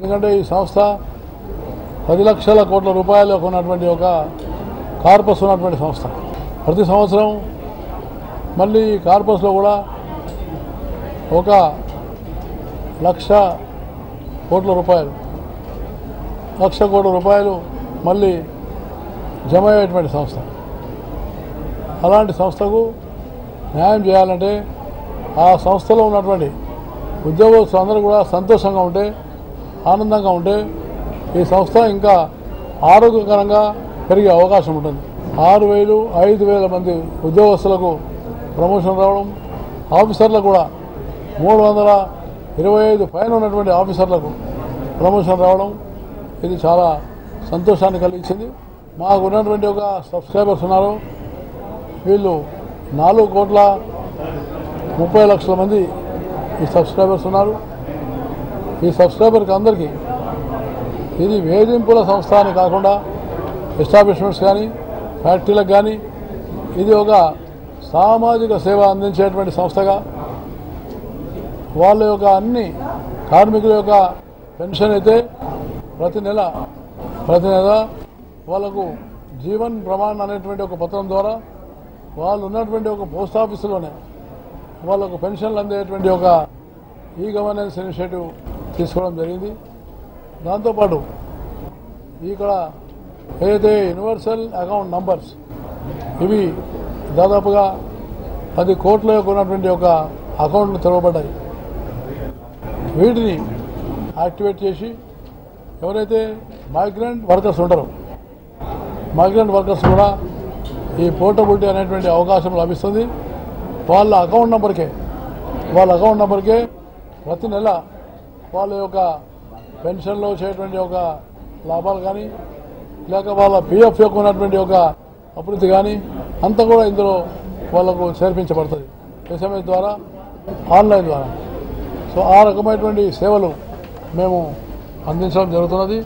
ఎందుకంటే ఈ సంస్థ 10 లక్షల కోట్ల రూపాయలకు ఉన్నటువంటి ఒక కార్పస్ ఉన్నటువంటి సంస్థ. ప్రతి సంవత్సరం మళ్ళీ ఈ కార్పస్లో కూడా 1,00,00,000 కోట్ల రూపాయలు, 1,00,00,000 కోట్ల రూపాయలు మళ్ళీ జమ అయ్యేటువంటి సంస్థ. అలాంటి సంస్థకు న్యాయం చేయాలంటే ఆ సంస్థలో ఉన్నటువంటి ఉద్యోగస్తులు అందరూ కూడా సంతోషంగా ఉంటే, ఆనందంగా ఉంటే ఈ సంస్థ ఇంకా ఆరోగ్యకరంగా పెరిగే అవకాశం ఉంటుంది. 6,000, 5,000 మంది ఉద్యోగస్తులకు ప్రమోషన్ రావడం, ఆఫీసర్లకు కూడా 325 పైన ఉన్నటువంటి ఆఫీసర్లకు ప్రమోషన్ రావడం, ఇది చాలా సంతోషాన్ని కలిగించింది. మాకు ఉన్నటువంటి ఒక సబ్స్క్రైబర్స్ ఉన్నారు, వీళ్ళు 4,30,00,000 మంది ఈ సబ్స్క్రైబర్స్ ఉన్నారు. ఈ సబ్స్క్రైబర్కి అందరికీ ఇది వేధింపుల సంస్థ అని కాకుండా ఎస్టాబ్లిష్మెంట్స్ కానీ ఫ్యాక్టరీలకు కానీ ఇది ఒక సామాజిక సేవ అందించేటువంటి సంస్థగా వాళ్ళ యొక్క అన్ని కార్మికుల యొక్క పెన్షన్ అయితే ప్రతి నెల వాళ్ళకు జీవన్ ప్రమాణ్ అనేటువంటి ఒక పత్రం ద్వారా వాళ్ళు ఉన్నటువంటి ఒక పోస్ట్ ఆఫీసులోనే వాళ్ళకు పెన్షన్లు అందేటువంటి ఒక ఈ గవర్నెన్స్ ఇనిషియేటివ్ తీసుకోవడం జరిగింది. దాంతోపాటు ఇక్కడ ఏదైతే యూనివర్సల్ అకౌంట్ నంబర్స్ ఇవి దాదాపుగా 10 కోట్ల యొక్క ఉన్నటువంటి ఒక అకౌంట్లు తెరవబడ్డాయి. వీటిని యాక్టివేట్ చేసి ఎవరైతే మైగ్రెంట్ వర్కర్స్ ఉంటారో మైగ్రెంట్ వర్కర్స్ కూడా ఈ పోర్టబిలిటీ అనేటువంటి అవకాశం లభిస్తుంది. వాళ్ళ అకౌంట్ నెంబర్కే ప్రతి నెల వాళ్ళ యొక్క పెన్షన్లో వచ్చేటువంటి ఒక లాభాలు కానీ లేక వాళ్ళ పిఎఫ్ యొక్క ఉన్నటువంటి ఒక అభివృద్ధి కానీ అంతా కూడా ఇందులో వాళ్ళకు చేర్పించబడుతుంది ఎస్ఎంఎస్ ద్వారా, ఆన్లైన్ ద్వారా. సో ఆ రకమైనటువంటి సేవలు మేము అందించడం జరుగుతున్నది.